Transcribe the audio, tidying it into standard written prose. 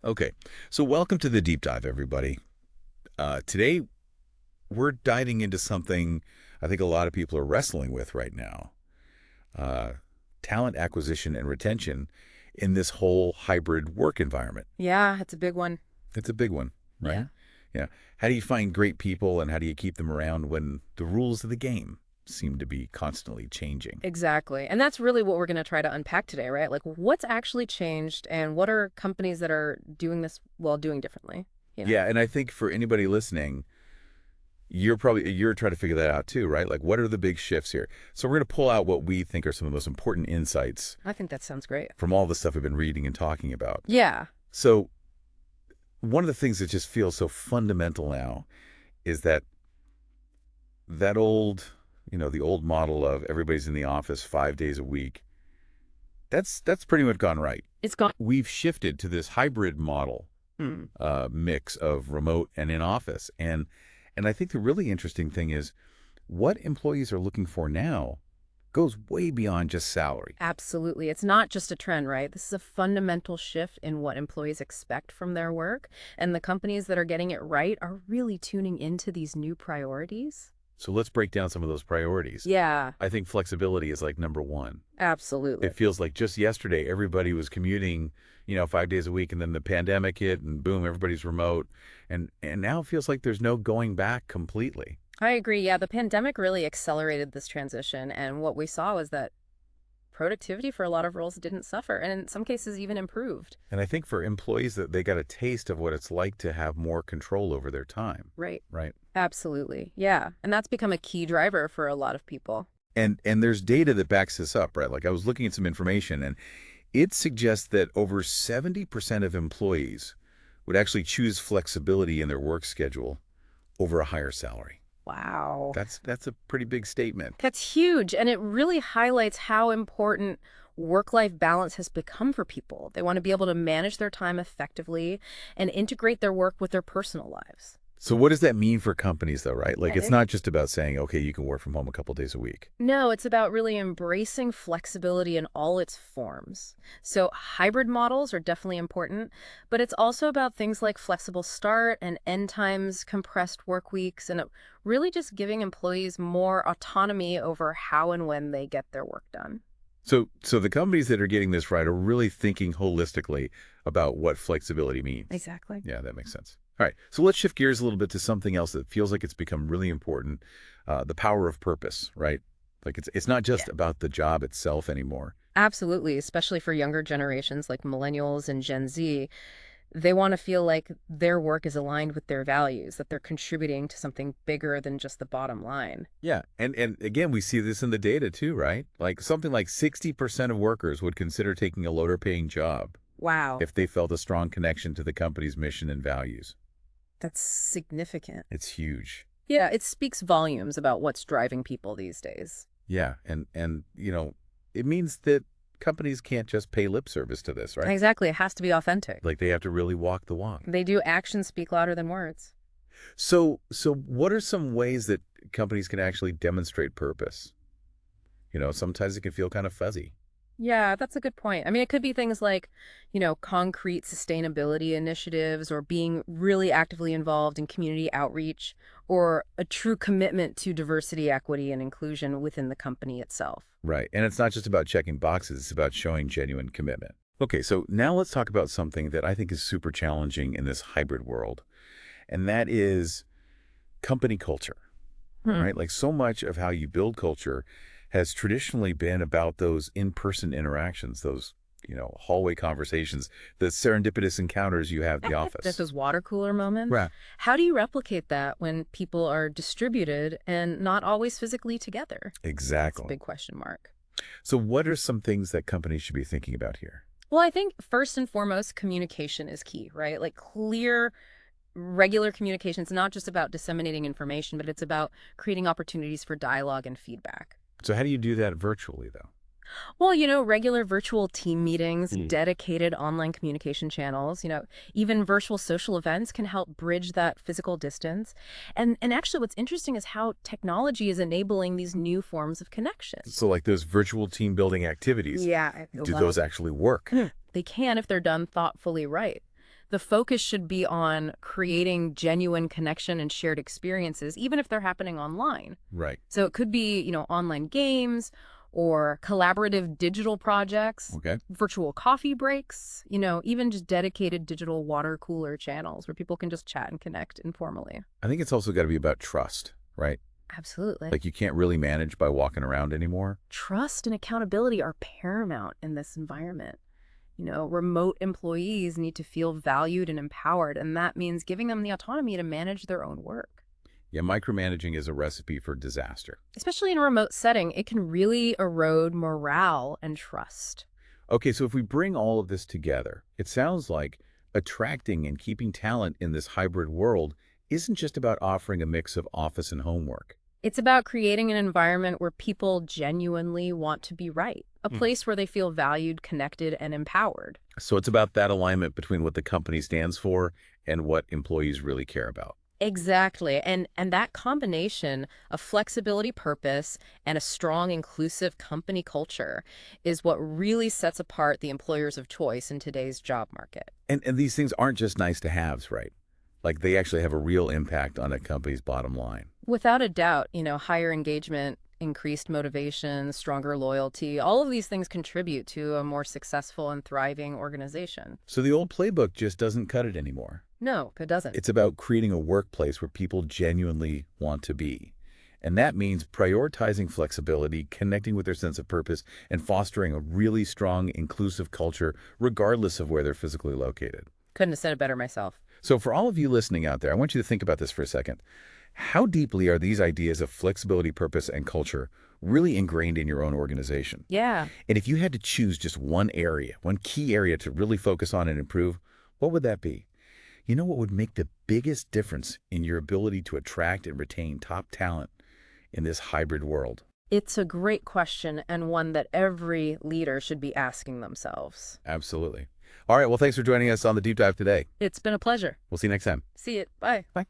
Okay, so welcome to the deep dive, everybody. Today, we're diving into something I think a lot of people are wrestling with right now. Uh, Talent acquisition and retention in this whole hybrid work environment. Yeah, it's a big one. It's a big one, right? Yeah, Yeah. How do you find great people and how do you keep them around when the rules of the game seem to be constantly changing? exactly. And that's really what we're going to try to unpack today, right? Like what's actually changed and what are companies that are doing this while doing differently, you know? Yeah, and I think for anybody listening, you're trying to figure that out too, right? Like what are the big shifts here? So we're going to pull out what we think are some of the most important insights I think that sounds great. from all the stuff we've been reading and talking about. Yeah. So one of the things that just feels so fundamental now is that old, the old model of everybody's in the office 5 days a week. That's pretty much gone right. It's gone. We've shifted to this hybrid model Hmm. mix of remote and in office. And I think the really interesting thing is what employees are looking for now goes way beyond just salary. Absolutely. It's not just a trend, right? This is a fundamental shift in what employees expect from their work. And the companies that are getting it right are really tuning into these new priorities. So let's break down some of those priorities. Yeah, I think flexibility is like number one. absolutely. It feels like just yesterday, everybody was commuting, 5 days a week, and then the pandemic hit, and boom, everybody's remote. And now it feels like there's no going back completely. I agree. Yeah, the pandemic really accelerated this transition. And what we saw was that productivity for a lot of roles didn't suffer, and in some cases even improved. And I think for employees that they got a taste of what it's like to have more control over their time, Right. right? Absolutely. Yeah. And that's become a key driver for a lot of people. And there's data that backs this up, right? Like I was looking at some information, and it suggests that over 70% of employees would actually choose flexibility in their work schedule over a higher salary. Wow. That's a pretty big statement. That's huge. And it really highlights how important work-life balance has become for people. They want to be able to manage their time effectively and integrate their work with their personal lives. So what does that mean for companies though, right? Like it's Eh, not just about saying, okay, you can work from home a couple days a week. No, it's about really embracing flexibility in all its forms. So hybrid models are definitely important, but it's also about things like flexible start and end times, compressed work weeks, and really just giving employees more autonomy over how and when they get their work done. So the companies that are getting this right are really thinking holistically about what flexibility means. Exactly. Yeah, that makes sense. All right, so let's shift gears a little bit to something else that feels like it's become really important, the power of purpose, right? Like it's not just about the job itself anymore. Absolutely, especially for younger generations like millennials and Gen Z. They want to feel like their work is aligned with their values, that they're contributing to something bigger than just the bottom line. Yeah, and again, we see this in the data too, right? Like something like 60% of workers would consider taking a lower paying job Wow, if they felt a strong connection to the company's mission and values. that's significant. It's huge. Yeah, it speaks volumes about what's driving people these days. Yeah, and it means that companies can't just pay lip service to this, right? Exactly, it has to be authentic. Like they have to really walk the walk. They do actions speak louder than words. So what are some ways that companies can actually demonstrate purpose? Sometimes it can feel kind of fuzzy. Yeah, that's a good point. I mean, it could be things like, concrete sustainability initiatives or being really actively involved in community outreach or a true commitment to diversity, equity, and inclusion within the company itself. Right. And it's not just about checking boxes, it's about showing genuine commitment. Okay, so now let's talk about something that I think is super challenging in this hybrid world, and that is company culture, Hmm. right? Like so much of how you build culture has traditionally been about those in-person interactions, those, hallway conversations, the serendipitous encounters you have at the That's office. those water cooler moments. Right. How do you replicate that when people are distributed and not always physically together? It's a Exactly. big question mark. So what are some things that companies should be thinking about here? Well, I think first and foremost, communication is key, right? Like clear, regular communication. It's not just about disseminating information, but it's about creating opportunities for dialogue and feedback. So how do you do that virtually, though? Well, regular virtual team meetings, Mm. dedicated online communication channels, even virtual social events can help bridge that physical distance. And actually what's interesting is how technology is enabling these new forms of connection. So like those virtual team building activities, Yeah, do those actually work? They can if they're done thoughtfully right. The focus should be on creating genuine connection and shared experiences, even if they're happening online. Right. So it could be, online games or collaborative digital projects, Okay. virtual coffee breaks, even just dedicated digital water cooler channels where people can just chat and connect informally. I think it's also got to be about trust, right? Absolutely. Like you can't really manage by walking around anymore. Trust and accountability are paramount in this environment. Remote employees need to feel valued and empowered, and that means giving them the autonomy to manage their own work. Yeah, micromanaging is a recipe for disaster. Especially in a remote setting, it can really erode morale and trust. Okay, so if we bring all of this together, it sounds like attracting and keeping talent in this hybrid world isn't just about offering a mix of office and homework. It's about creating an environment where people genuinely want to be right, a place where they feel valued, connected, and empowered. So it's about that alignment between what the company stands for and what employees really care about. Exactly. And that combination of flexibility, purpose, and a strong, inclusive company culture is what really sets apart the employers of choice in today's job market. And these things aren't just nice to haves, right? Like they actually have a real impact on a company's bottom line. Without a doubt, higher engagement, increased motivation, stronger loyalty, all of these things contribute to a more successful and thriving organization. So the old playbook just doesn't cut it anymore. No, it doesn't. It's about creating a workplace where people genuinely want to be. And that means prioritizing flexibility, connecting with their sense of purpose, and fostering a really strong, inclusive culture, regardless of where they're physically located. Couldn't have said it better myself. So for all of you listening out there, I want you to think about this for a second. How deeply are these ideas of flexibility, purpose, and culture really ingrained in your own organization? Yeah. And if you had to choose just one area, one key area to really focus on and improve, what would that be? You know what would make the biggest difference in your ability to attract and retain top talent in this hybrid world? It's a great question and one that every leader should be asking themselves. Absolutely. All right. Well, thanks for joining us on the Deep Dive today. It's been a pleasure. We'll see you next time. See it. Bye. Bye.